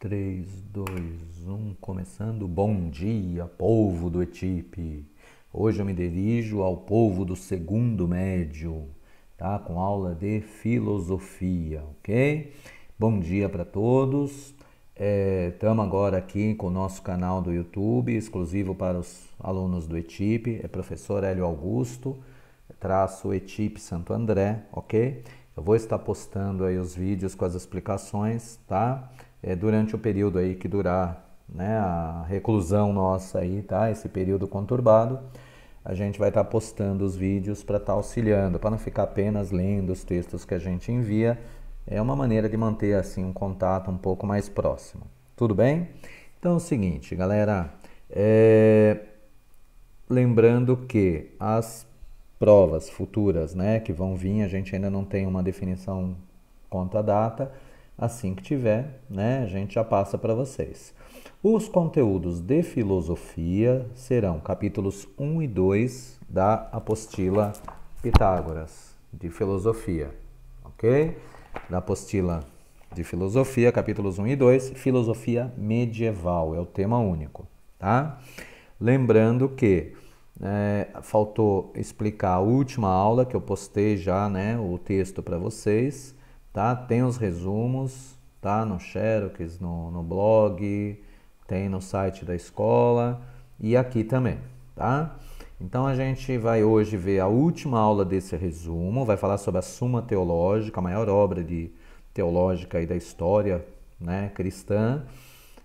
3, 2, 1, começando. Bom dia, povo do Etipe. Hoje eu me dirijo ao povo do segundo médio, tá? Com aula de filosofia, ok? Bom dia para todos. Estamos agora aqui com o nosso canal do YouTube, exclusivo para os alunos do Etipe. É professor Hélio Augusto, traço Etipe Santo André, ok? Eu vou estar postando aí os vídeos com as explicações, tá? Durante o período aí que durar, né, a reclusão nossa aí, tá? Esse período conturbado, a gente vai estar postando os vídeos para estar auxiliando, para não ficar apenas lendo os textos que a gente envia. É uma maneira de manter assim um contato um pouco mais próximo. Tudo bem? Então é o seguinte, galera, lembrando que as provas futuras, né, que vão vir, a gente ainda não tem uma definição quanto à data. Assim que tiver, né, a gente já passa para vocês. Os conteúdos de filosofia serão capítulos 1 e 2 da apostila Pitágoras de filosofia, ok? Da apostila de filosofia, capítulos 1 e 2, filosofia medieval, é o tema único, tá? Lembrando que faltou explicar a última aula que eu postei já, né, o texto para vocês, tá? Tem os resumos, tá? No Xerox, no blog, tem no site da escola e aqui também, tá? Então a gente vai hoje ver a última aula desse resumo, vai falar sobre a Suma Teológica, a maior obra teológica aí da história, né, cristã.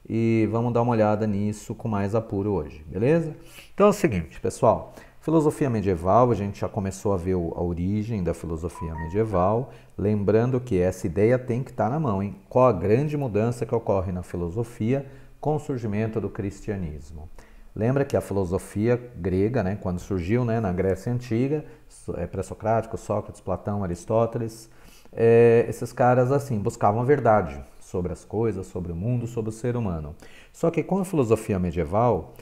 E vamos dar uma olhada nisso com mais apuro hoje, beleza? Então é o seguinte, pessoal, filosofia medieval, a gente já começou a ver a origem da filosofia medieval, lembrando que essa ideia tem que estar na mão, hein? Qual a grande mudança que ocorre na filosofia com o surgimento do cristianismo? Lembra que a filosofia grega, né, quando surgiu, né, na Grécia Antiga, pré-socrático, Sócrates, Platão, Aristóteles, esses caras assim buscavam a verdade sobre as coisas, sobre o mundo, sobre o ser humano. Só que com a filosofia medieval,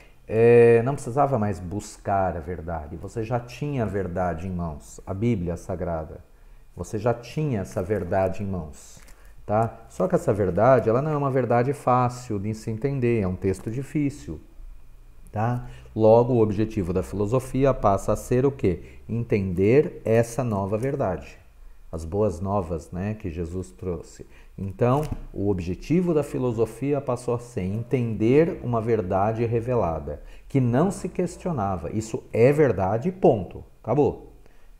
não precisava mais buscar a verdade, você já tinha a verdade em mãos, a Bíblia Sagrada. Você já tinha essa verdade em mãos, tá? Só que essa verdade, ela não é uma verdade fácil de se entender, é um texto difícil, tá? Logo, o objetivo da filosofia passa a ser o quê? Entender essa nova verdade. As boas novas, né, que Jesus trouxe. Então, o objetivo da filosofia passou a ser entender uma verdade revelada, que não se questionava. Isso é verdade, ponto. Acabou.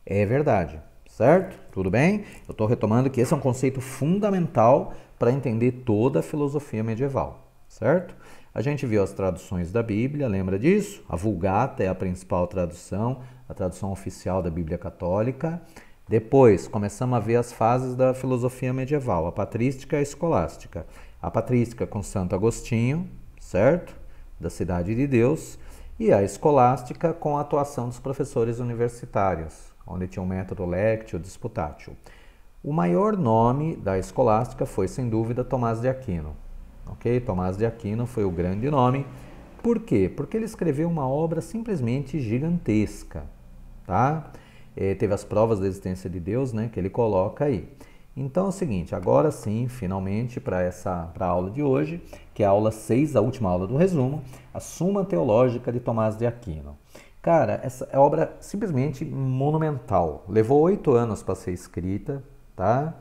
É verdade, certo? Tudo bem? Eu estou retomando que esse é um conceito fundamental para entender toda a filosofia medieval, certo? A gente viu as traduções da Bíblia, lembra disso? A Vulgata é a principal tradução, a tradução oficial da Bíblia Católica. Depois, começamos a ver as fases da filosofia medieval, a patrística e a escolástica. A patrística com Santo Agostinho, certo? Da Cidade de Deus. E a escolástica com a atuação dos professores universitários, onde tinha o método Lectio Disputatio. O maior nome da escolástica foi, sem dúvida, Tomás de Aquino. Ok? Tomás de Aquino foi o grande nome. Por quê? Porque ele escreveu uma obra simplesmente gigantesca, tá? Teve as provas da existência de Deus, né, que ele coloca aí. Então é o seguinte, agora sim, finalmente, para a aula de hoje, que é a aula 6, a última aula do resumo, a Suma Teológica de Tomás de Aquino. Cara, essa é obra simplesmente monumental. Levou 8 anos para ser escrita, tá?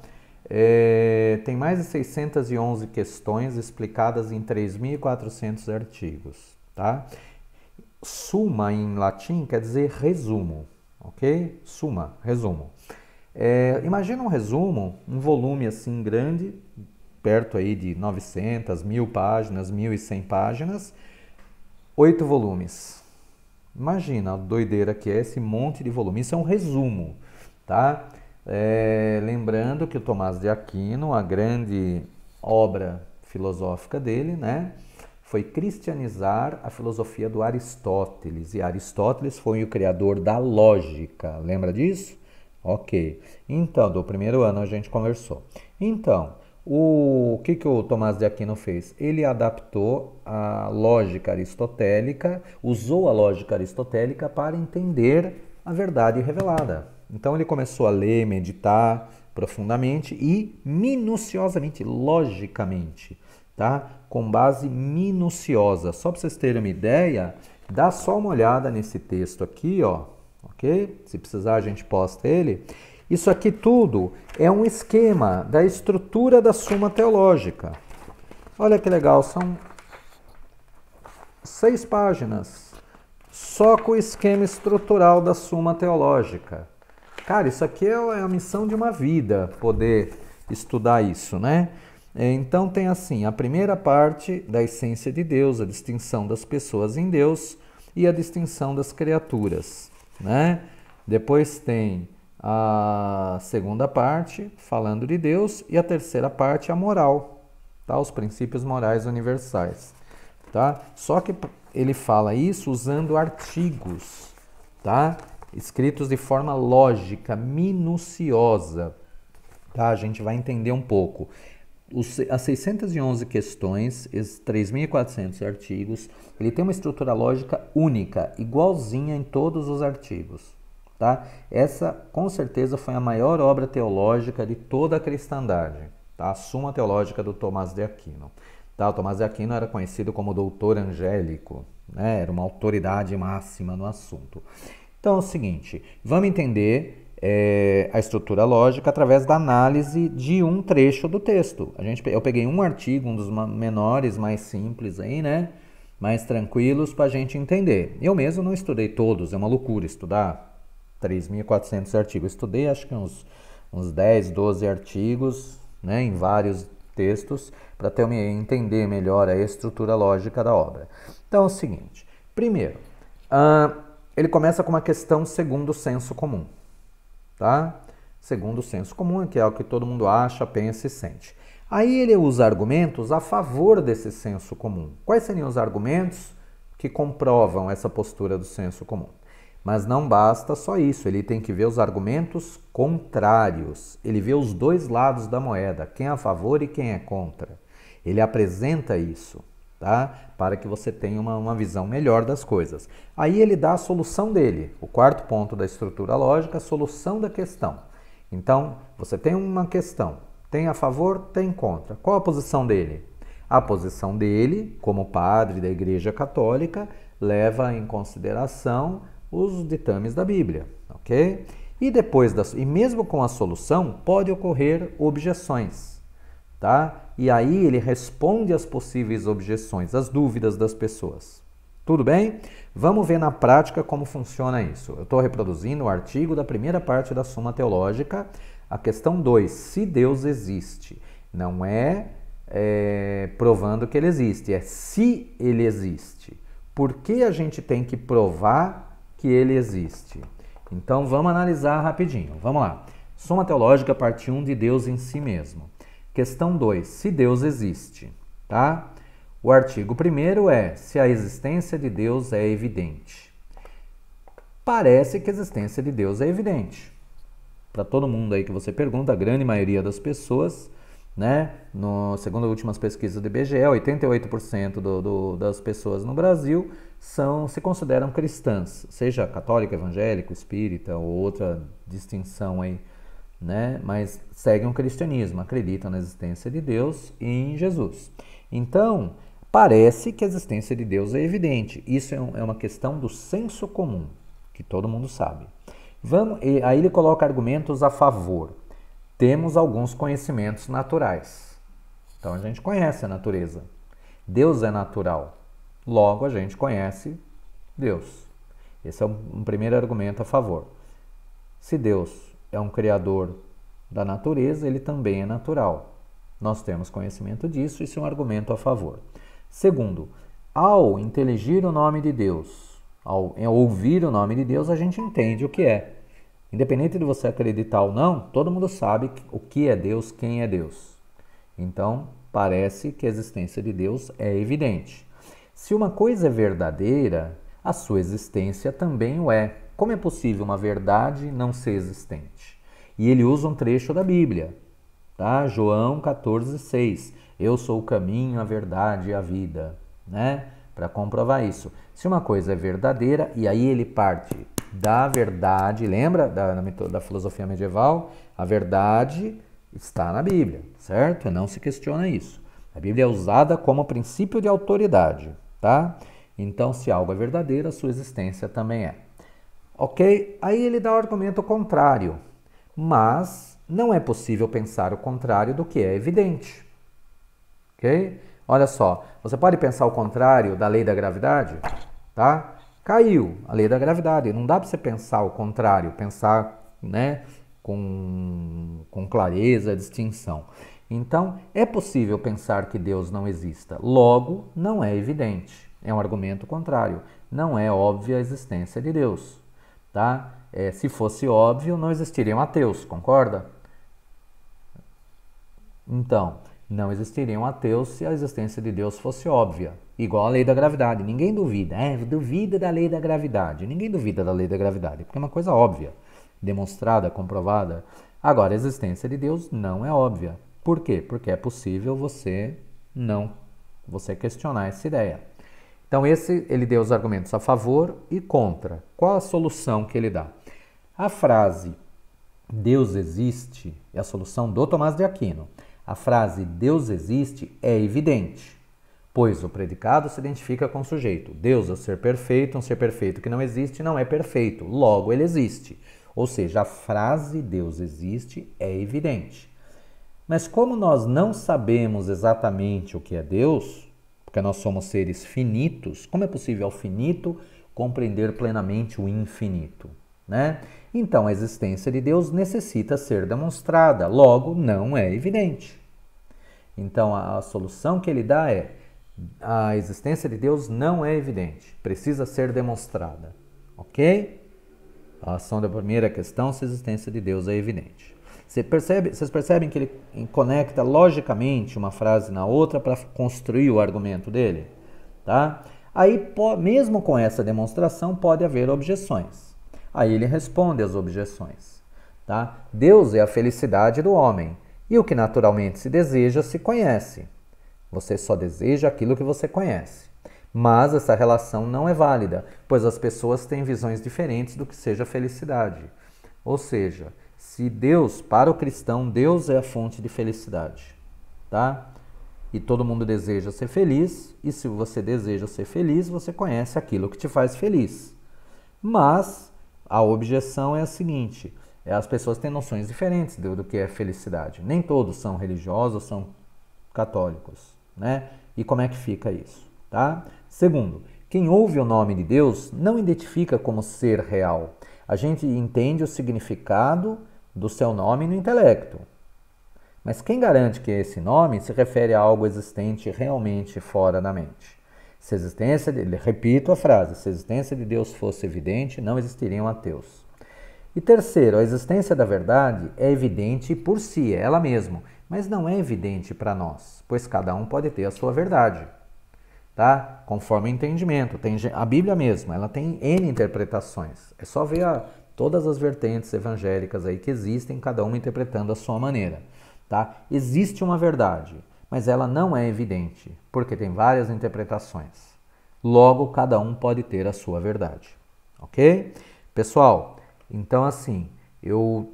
Tem mais de 611 questões explicadas em 3.400 artigos, tá? Suma em latim quer dizer resumo. Ok? Suma, resumo. Imagina um resumo, um volume assim grande, perto aí de 900, 1000 páginas, 1100 páginas, 8 volumes. Imagina a doideira que é esse monte de volume. Isso é um resumo, tá? Lembrando que o Tomás de Aquino, a grande obra filosófica dele, né, foi cristianizar a filosofia do Aristóteles. E Aristóteles foi o criador da lógica. Lembra disso? Ok. Então, do primeiro ano a gente conversou. Então, o que o Tomás de Aquino fez? Ele adaptou a lógica aristotélica, usou a lógica aristotélica para entender a verdade revelada. Então, ele começou a ler, meditar profundamente e minuciosamente, logicamente, tá? Com base minuciosa. Só para vocês terem uma ideia, dá só uma olhada nesse texto aqui, ó, ok? Se precisar a gente posta ele. Isso aqui tudo é um esquema da estrutura da Suma Teológica. Olha que legal, são 6 páginas, só com o esquema estrutural da Suma Teológica. Cara, isso aqui é a missão de uma vida, poder estudar isso, né? Então tem assim, a primeira parte da essência de Deus, a distinção das pessoas em Deus e a distinção das criaturas, né? Depois tem a segunda parte, falando de Deus, e a terceira parte, a moral, tá? Os princípios morais universais, tá? Só que ele fala isso usando artigos, tá? Escritos de forma lógica, minuciosa, tá? A gente vai entender um pouco. As 611 questões, esses 3.400 artigos, ele tem uma estrutura lógica única, igualzinha em todos os artigos. Tá? Essa, com certeza, foi a maior obra teológica de toda a cristandade, tá? A Suma Teológica do Tomás de Aquino. Tá? O Tomás de Aquino era conhecido como doutor angélico, né? Era uma autoridade máxima no assunto. Então é o seguinte, vamos entender a estrutura lógica através da análise de um trecho do texto. Eu peguei um artigo, um dos menores, mais simples aí, né? Mais tranquilos para a gente entender. Eu mesmo não estudei todos, é uma loucura estudar 3.400 artigos. Estudei acho que uns 10, 12 artigos, né, em vários textos, para entender melhor a estrutura lógica da obra. Então é o seguinte, primeiro, ele começa com uma questão segundo o senso comum, tá? Segundo o senso comum, que é o que todo mundo acha, pensa e sente. Aí ele usa argumentos a favor desse senso comum. Quais seriam os argumentos que comprovam essa postura do senso comum? Mas não basta só isso, ele tem que ver os argumentos contrários. Ele vê os dois lados da moeda, quem é a favor e quem é contra. Ele apresenta isso, tá? Para que você tenha uma visão melhor das coisas. Aí ele dá a solução dele, o quarto ponto da estrutura lógica, a solução da questão. Então, você tem uma questão, tem a favor, tem contra. Qual a posição dele? A posição dele, como padre da Igreja Católica, leva em consideração os ditames da Bíblia, ok? E mesmo com a solução, pode ocorrer objeções, tá? E aí ele responde às possíveis objeções, às dúvidas das pessoas. Tudo bem? Vamos ver na prática como funciona isso. Eu estou reproduzindo o artigo da primeira parte da Suma Teológica, a questão 2, se Deus existe. Não é provando que ele existe, é se ele existe. Por que a gente tem que provar que ele existe? Então vamos analisar rapidinho. Vamos lá. Suma Teológica, parte 1, de Deus em si mesmo. Questão 2, se Deus existe, tá? O artigo 1º é se a existência de Deus é evidente. Parece que a existência de Deus é evidente. Para todo mundo aí que você pergunta, a grande maioria das pessoas, né? Segundo as últimas pesquisas do IBGE, 88% das pessoas no Brasil se consideram cristãs, seja católico, evangélico, espírita ou outra distinção aí, né? Mas seguem o cristianismo, acreditam na existência de Deus e em Jesus. Então, parece que a existência de Deus é evidente. Isso é uma questão do senso comum, que todo mundo sabe. Aí ele coloca argumentos a favor. Temos alguns conhecimentos naturais. Então a gente conhece a natureza. Deus é natural. Logo a gente conhece Deus. Esse é um primeiro argumento a favor. Se Deus é um criador da natureza, ele também é natural. Nós temos conhecimento disso, isso é um argumento a favor. Segundo, ao inteligir o nome de Deus, ao ouvir o nome de Deus, a gente entende o que é. Independente de você acreditar ou não, todo mundo sabe o que é Deus, quem é Deus. Então, parece que a existência de Deus é evidente. Se uma coisa é verdadeira, a sua existência também o é. Como é possível uma verdade não ser existente? E ele usa um trecho da Bíblia, tá? João 14,6. Eu sou o caminho, a verdade e a vida, né? Para comprovar isso. Se uma coisa é verdadeira, e aí ele parte da verdade, lembra da filosofia medieval? A verdade está na Bíblia, certo? Não se questiona isso. A Bíblia é usada como princípio de autoridade, tá? Então, se algo é verdadeiro, a sua existência também é. Ok? Aí ele dá o argumento contrário. Mas não é possível pensar o contrário do que é evidente. Ok? Olha só, você pode pensar o contrário da lei da gravidade? Tá? Caiu a lei da gravidade. Não dá para você pensar o contrário, pensar, né, com clareza, distinção. Então, é possível pensar que Deus não exista. Logo, não é evidente. É um argumento contrário. Não é óbvia a existência de Deus. Tá? Se fosse óbvio, não existiriam ateus, concorda? Então, não existiriam ateus se a existência de Deus fosse óbvia. Igual a lei da gravidade. Ninguém duvida. Duvida da lei da gravidade. Ninguém duvida da lei da gravidade, porque é uma coisa óbvia, demonstrada, comprovada. Agora, a existência de Deus não é óbvia. Por quê? Porque é possível você questionar essa ideia. Então, ele deu os argumentos a favor e contra. Qual a solução que ele dá? A frase Deus existe é a solução do Tomás de Aquino. A frase Deus existe é evidente, pois o predicado se identifica com o sujeito. Deus é um ser perfeito que não existe, não é perfeito, logo ele existe. Ou seja, a frase Deus existe é evidente. Mas como nós não sabemos exatamente o que é Deus, porque nós somos seres finitos, como é possível ao finito compreender plenamente o infinito, né? Então, a existência de Deus necessita ser demonstrada, logo, não é evidente. Então, a solução que ele dá é: a existência de Deus não é evidente, precisa ser demonstrada, ok? A ação da primeira questão, se a existência de Deus é evidente. Vocês percebem que ele conecta logicamente uma frase na outra para construir o argumento dele? Tá? Aí, mesmo com essa demonstração, pode haver objeções. Aí ele responde às objeções. Tá? Deus é a felicidade do homem, e o que naturalmente se deseja se conhece. Você só deseja aquilo que você conhece. Mas essa relação não é válida, pois as pessoas têm visões diferentes do que seja felicidade. Ou seja, se Deus, para o cristão, Deus é a fonte de felicidade, tá? E todo mundo deseja ser feliz, e se você deseja ser feliz, você conhece aquilo que te faz feliz. Mas a objeção é a seguinte: as pessoas têm noções diferentes do que é felicidade. Nem todos são religiosos, são católicos, né? E como é que fica isso, tá? Segundo, quem ouve o nome de Deus não identifica como ser real. A gente entende o significado do seu nome no intelecto. Mas quem garante que esse nome se refere a algo existente realmente fora da mente? Se a existência repito a frase, se a existência de Deus fosse evidente, não existiriam ateus. E terceiro, a existência da verdade é evidente por si, é ela mesma, mas não é evidente para nós, pois cada um pode ter a sua verdade, tá? Conforme o entendimento. A Bíblia mesma, ela tem N interpretações. É só ver todas as vertentes evangélicas aí que existem, cada uma interpretando a sua maneira, tá? Existe uma verdade, mas ela não é evidente, porque tem várias interpretações. Logo, cada um pode ter a sua verdade, ok? Pessoal, então assim, eu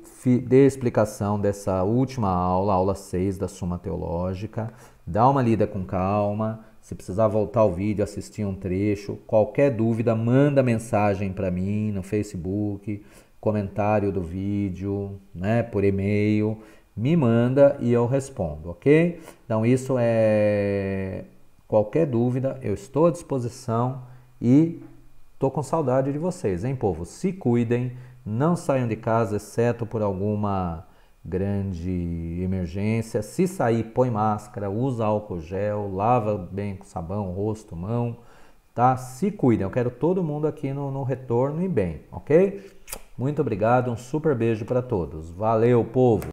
dei a explicação dessa última aula, aula 6 da Suma Teológica. Dá uma lida com calma. Se precisar voltar ao vídeo, assistir um trecho, qualquer dúvida, manda mensagem para mim no Facebook, comentário do vídeo, né, por e-mail, me manda e eu respondo, ok? Então isso é... Qualquer dúvida, eu estou à disposição e estou com saudade de vocês, hein, povo? Se cuidem, não saiam de casa, exceto por alguma grande emergência. Se sair, põe máscara, usa álcool gel, lava bem com sabão, rosto, mão, tá? Se cuidem, eu quero todo mundo aqui no retorno e bem, ok? Muito obrigado, um super beijo para todos. Valeu, povo!